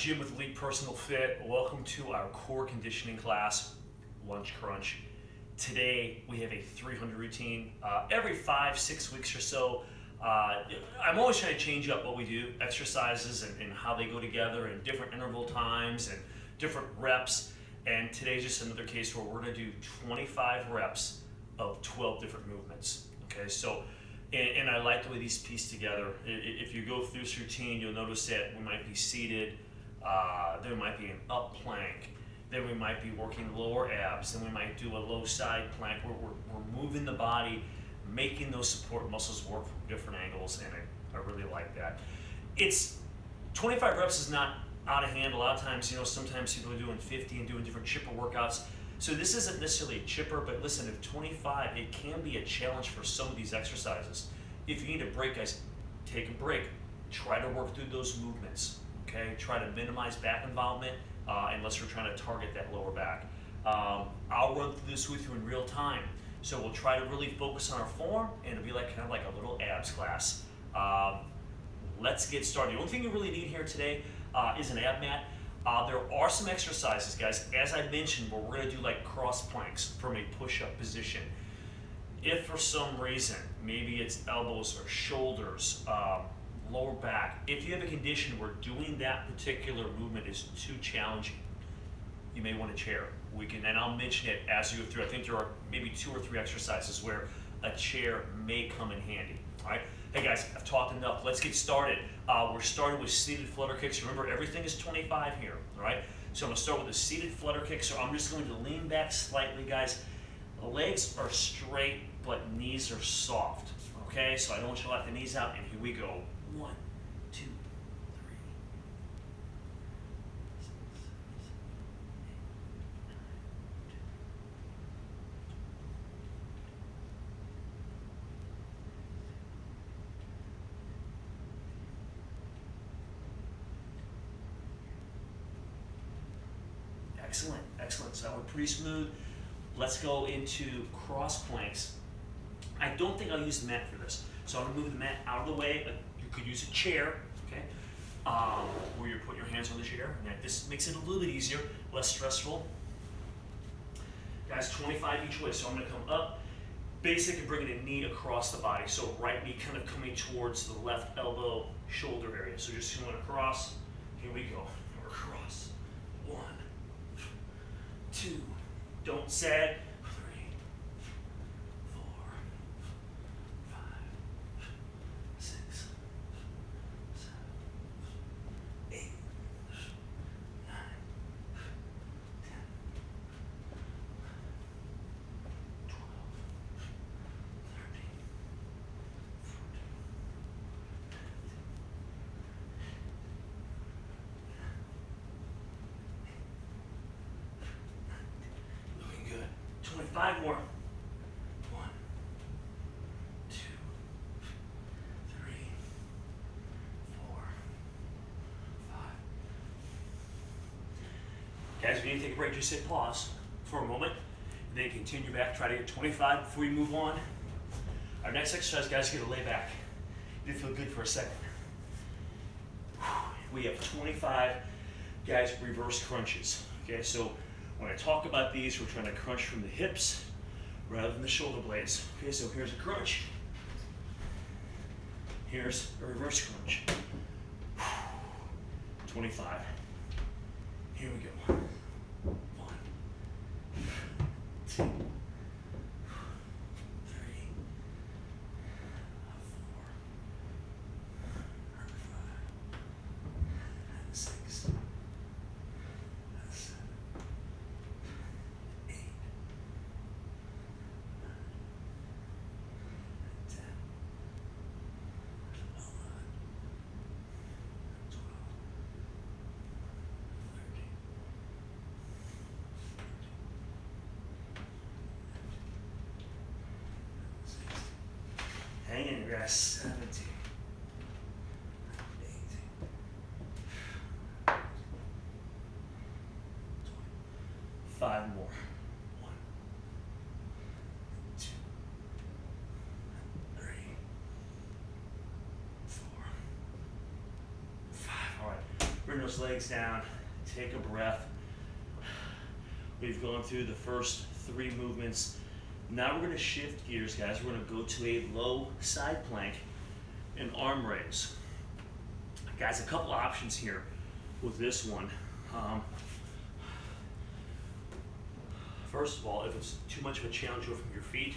Jim with Elite Personal Fit. Welcome to our core conditioning class, Lunch Crunch. Today we have a 300 routine. Every 5-6 weeks or so, I'm always trying to change up what we do, exercises and how they go together, and different interval times and different reps. And today's just another case where we're going to do 25 reps of 12 different movements. Okay, so and I like the way these piece together. If you go through this routine, you'll notice that we might be seated, there might be an up plank, then we might be working lower abs, then we might do a low side plank where we're moving the body, making those support muscles work from different angles, and I really like that. It's 25 reps is not out of hand. A lot of times, sometimes people are doing 50 and doing different chipper workouts. So this isn't necessarily a chipper, but listen, if 25, it can be a challenge for some of these exercises. If you need a break, guys, take a break. Try to work through those movements, okay? Try to minimize back involvement unless you're trying to target that lower back. I'll run through this with you in real time. So we'll try to really focus on our form, and it'll be kind of like a little abs class. Let's get started. The only thing you really need here today is an ab mat. There are some exercises, guys, as I mentioned, where we're going to do like cross planks from a push-up position. If for some reason, maybe it's elbows or shoulders, lower back, if you have a condition where doing that particular movement is too challenging, you may want a chair. And I'll mention it as you go through. I think there are maybe 2 or 3 exercises where a chair may come in handy. All right. Hey guys, I've talked enough. Let's get started. We're starting with seated flutter kicks. Remember, everything is 25 here, all right? So I'm gonna start with a seated flutter kick. So I'm just going to lean back slightly, guys. The legs are straight, but knees are soft, okay? So I don't want you to let the knees out, and here we go. 1, 2, 3. Excellent, excellent. So that went pretty smooth. Let's go into cross planks. I don't think I'll use the mat for this. So I'm gonna move the mat out of the way. You could use a chair, okay? Where you're putting your hands on the chair. And this makes it a little bit easier, less stressful. Guys, 25 each way. So I'm gonna come up, basically bringing a knee across the body. So right knee kind of coming towards the left elbow, shoulder area. So just going across. Here we go. We're across. 1, 2, don't sag. 3, 4, 5, 6, 7, 8, 9, 10, 12, 13, 14, 5 more. 1, 2, 3, 4, 5. Guys, if you need to take a break, just hit pause for a moment, and then continue back. Try to get 25 before you move on. Our next exercise, guys, is going to lay back. You'll feel good for a second. We have 25, guys, reverse crunches. Okay, so when I talk about these, we're trying to crunch from the hips rather than the shoulder blades. Okay, so here's a crunch. Here's a reverse crunch. 25. Here we go. 1, 2, 3, 4, 5, 6, 7, 8, 10, 11, 12, 13, 16. Hang in, guys. 17, 18, 5 more. 1, 2, 3, 4, 5. All right. We're bring those legs down, take a breath. We've gone through the first 3 movements. Now we're gonna shift gears, guys. We're gonna go to a low side plank and arm raise. Guys, a couple options here with this one. First of all, if it's too much of a challenge, go from your feet,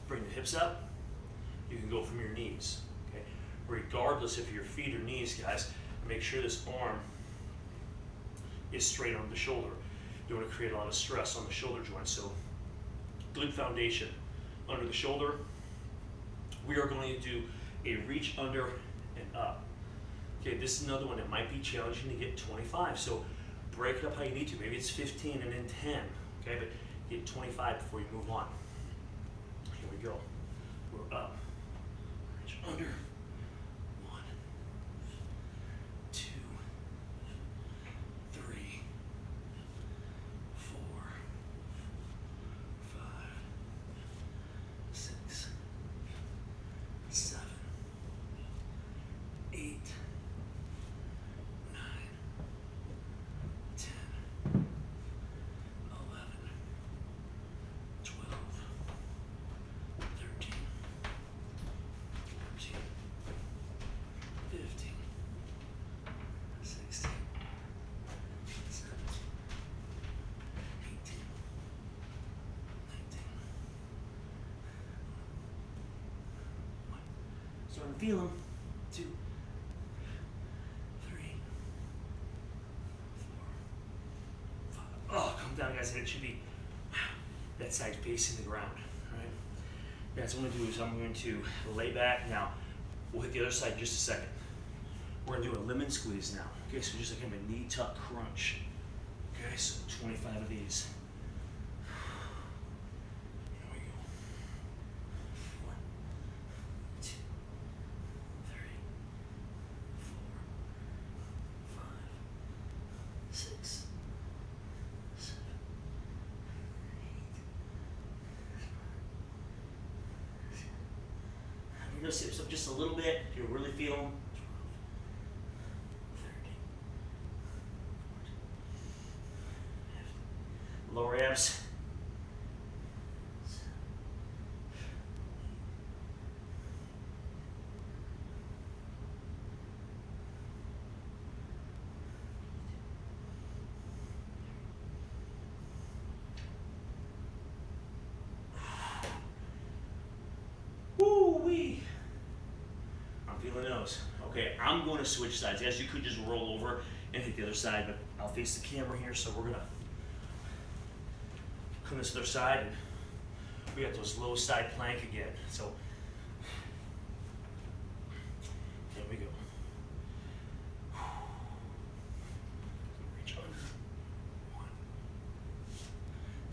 bring the hips up. You can go from your knees, okay? Regardless if your feet or knees, guys, make sure this arm is straight on the shoulder. You don't want to create a lot of stress on the shoulder joint. So good foundation under the shoulder. We are going to do a reach under and up. Okay, this is another one that might be challenging to get 25. So break it up how you need to. Maybe it's 15 and then 10. Okay, but get 25 before you move on. Here we go. We're up. Reach under. 1, 2, 3, 4, 5, 6, 7, 8, 9, 10, 11, 12, 13, 14, 15, 16, 17, 18, 19. Starting to feel them. 2, 3, 4, 5. Oh, come down, guys. It should be that side facing the ground. All right. Guys, what I'm going to do is I'm going to lay back. Now, we'll hit the other side in just a second. We're going to do a lemon squeeze now. Okay, so just like a knee tuck crunch. Okay, so 25 of these. Here we go. 1, 2, 3, 4, 5, 6, 7, 8. We're going to sit up just a little bit. You'll really feel them. 12, 13, 14, 15. Lower abs. Woo-wee. I'm feeling those. Okay, I'm going to switch sides. Yes, you could just roll over and hit the other side, but I'll face the camera here, so we're gonna come this other side, and we got those low side plank again. So here we go. Reach under. 1,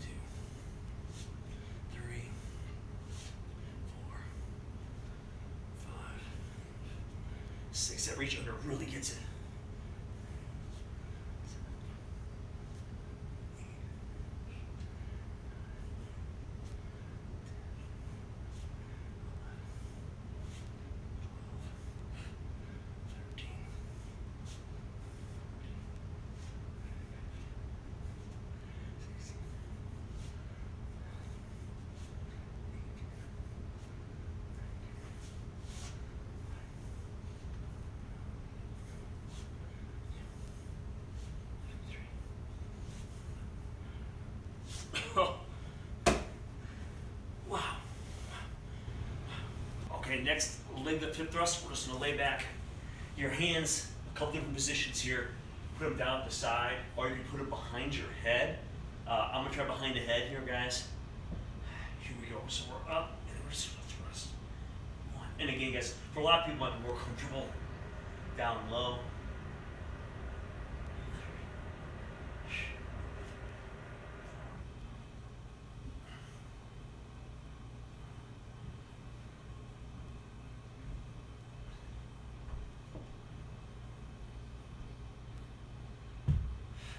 2, 3, 4, 5, 6. That reach under really gets it. 13, 16, wow. Okay, next leg lift hip thrust. We're just gonna lay back your hands, a couple different positions here. Put them down at the side, or you can put them behind your head. I'm gonna try behind the head here, guys. Here we go. So we're up, and we're just gonna thrust. 1. And again, guys, for a lot of people, it might be more comfortable down low.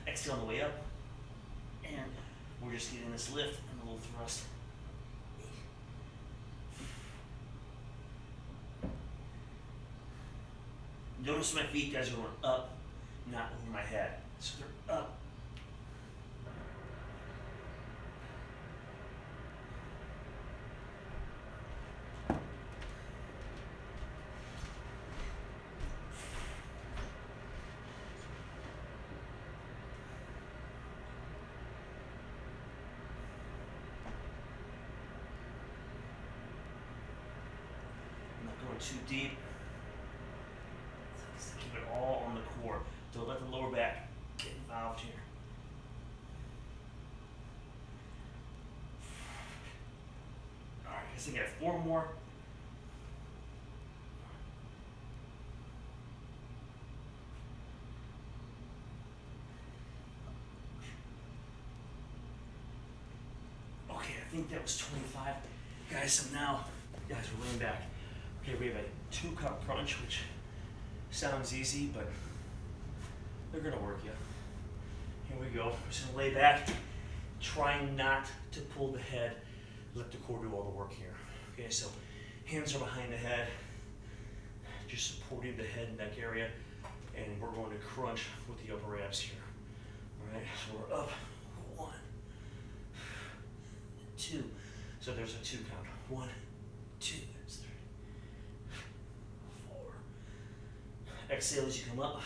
Exhale on the way up, and we're just getting this lift and a little thrust. Notice my feet, guys, are going up, not over my head. So they're up. I'm not going too deep. Just keep it all on the core. Don't let the lower back get involved here. All right, I think I have 4 more. Okay, I think that was 25. Guys, so now, guys, we're laying back. Okay, we have a 2-cup crunch, which sounds easy, but they're gonna work you. Here we go. We're just gonna lay back, trying not to pull the head. Let the core do all the work here. Okay, so hands are behind the head, just supporting the head and neck area, and we're going to crunch with the upper abs here. All right, so we're up. 1, 2. So there's a 2 count. 1, 2, that's 3, 4. Exhale as you come up. 5,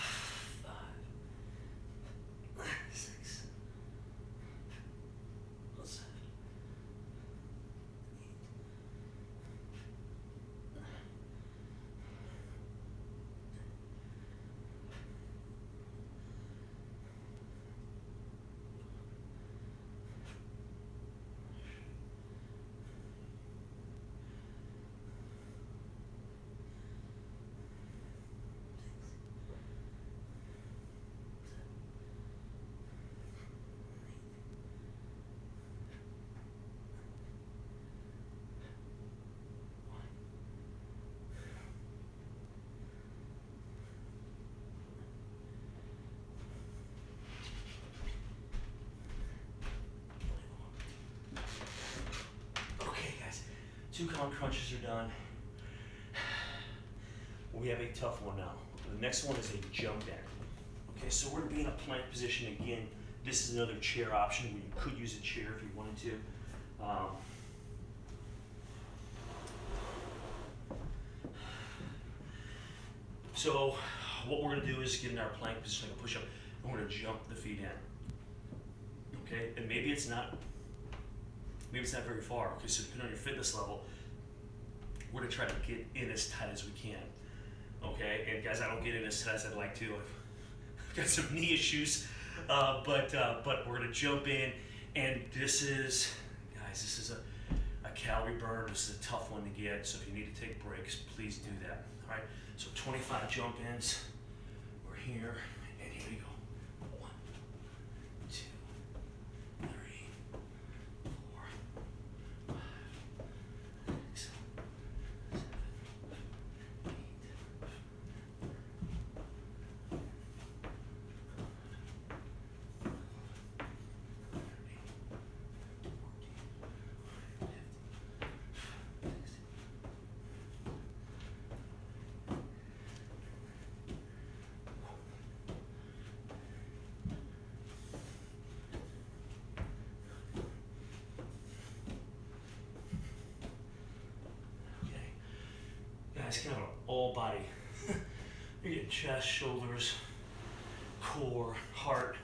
6, 7, 2 count crunches are done. We have a tough one now. The next one is a jump back. Okay, so we're gonna be in a plank position again. This is another chair option where you could use a chair if you wanted to. So what we're gonna do is get in our plank position like a push-up, and we're gonna jump the feet in. Okay, and maybe it's not very far. Okay, so depending on your fitness level, we're gonna try to get in as tight as we can. Okay, and guys, I don't get in as tight as I'd like to. I've got some knee issues, but we're gonna jump in, and this is a calorie burn. This is a tough one to get. So if you need to take breaks, please do that. All right. So 25 jump ins. We're here, and here we go. 1, 2, 3, 4, 5, 6, 7, 8, kind of an all body. You're getting chest, shoulders, core, heart,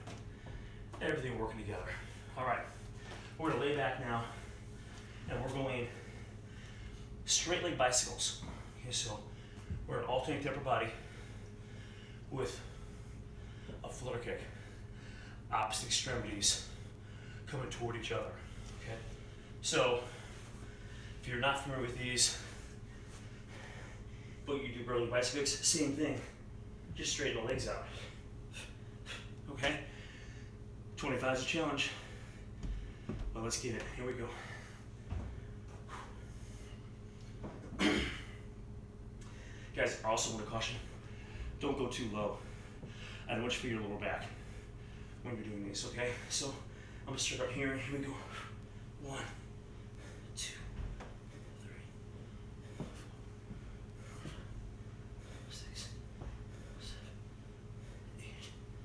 everything working together. All right, we're gonna lay back now, and we're going straight leg bicycles. Okay, so we're gonna alternate the upper body with a flutter kick. Opposite extremities coming toward each other. Okay, so if you're not familiar with these, but you do burly bicycles, same thing. Just straighten the legs out. Okay? 25 is a challenge. Well, let's get it. Here we go. Guys, I also want to caution, don't go too low. I don't want you to feel your lower back when you're doing these, okay? So I'm gonna start up here, and here we go. 1, 2, 3, 4, 6, 7, 8, 9, 10, 11, 12, 13, 14, 15, 16, 17, 18, 19, 20, 21, 22, 23, 24, 25, 26, 27, 28, 29, 30, 31, 32, 33, 34, 35, 36, 37, 38, 39, 40, 41, 42, 43, 44, 45, 46, 47, 48, 49, 50, 51, 52, 53, 54, 55, 56, 57, 58, 59, 60, 61, 62, 63, 64, 65, 66, 67, 68, 69, 70, 71, 72, 73, 74, 75, 76, 77, 78, 79, 80, 81, 82, 83, 84, 85, 86, 87, 88, 89, 90, 91, 92, 93, 94, 95, 96, 97, 98, 99, 100. Okay, guys, can I have an all body? You get chest, shoulders, core, heart, everything working together. All right, we're gonna lay back now, and we're going straight leg bicycles.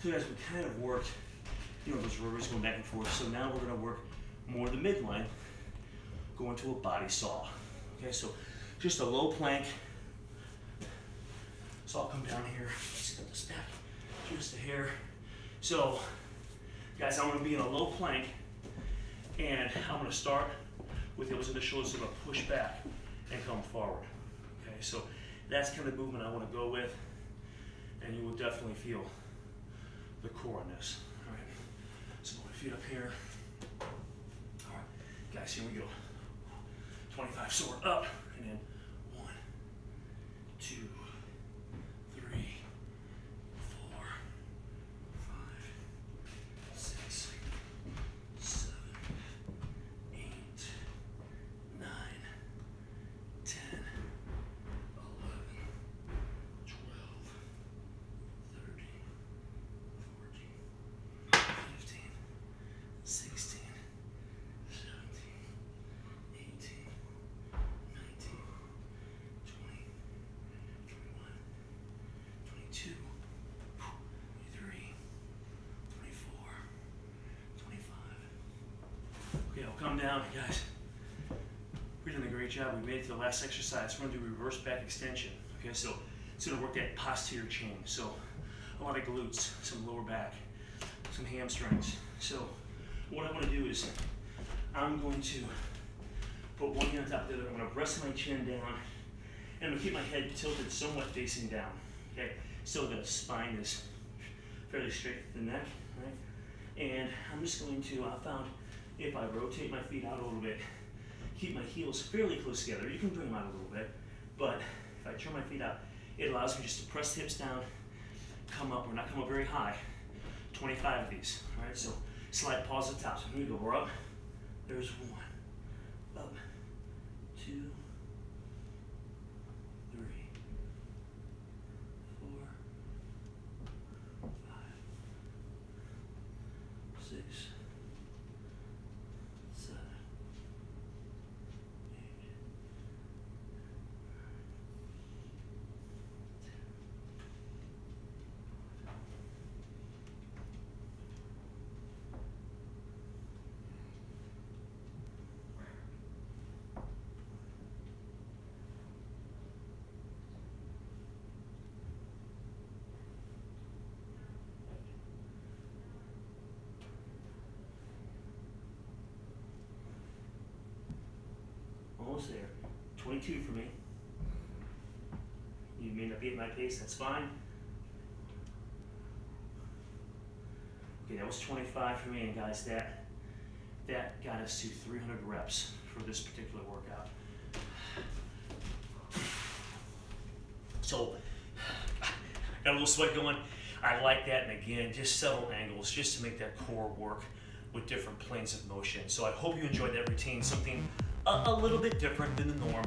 So guys, we kind of worked, those rotors going back and forth. So now we're gonna work more the midline, going to a body saw. Okay, so just a low plank. So I'll come down here, let's cut this back just a hair. So guys, I'm gonna be in a low plank, and I'm gonna start with the elbows in the shoulders, so I'm gonna push back and come forward. Okay, so that's kind of the movement I wanna go with, and you will definitely feel the core on this. All right, so my feet up here. All right, guys, here we go. 25, so we're up, and then 1, 2, 3, 4, 5, 6, 7, 8, 9, 10, 11, 12, 13, 14, 15, 16, 17, 18, 19, 20, 21, 22, 23, 24, 25. Okay, I'll come down, guys. We're doing a great job. We made it to the last exercise. We're gonna do reverse back extension. Okay, so it's gonna work that posterior chain. So a lot of glutes, some lower back, some hamstrings. So what I wanna do is I'm going to put one hand on top of the other. I'm gonna rest my chin down, and I'm gonna keep my head tilted somewhat facing down. Okay, so the spine is fairly straight at the neck, right? And I'm just going to, I found if I rotate my feet out a little bit, keep my heels fairly close together. You can bring them out a little bit, but if I turn my feet out, it allows me just to press the hips down, come up, or not come up very high. 25 of these, all right? So slight pause at the top. So here we go, we're up. There's 1, up, 2, 3, 4, 5, 6, 7, 8, almost there. 22 for me. You may not be at my pace, that's fine. Okay, that was 25 for me, and guys, that got us to 300 reps for this particular workout. So, got a little sweat going. I like that, and again, just several angles just to make that core work with different planes of motion. So I hope you enjoyed that routine, something a little bit different than the norm.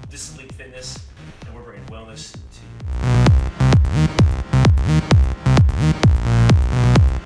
This is Elite Fitness, and we're bringing wellness to you.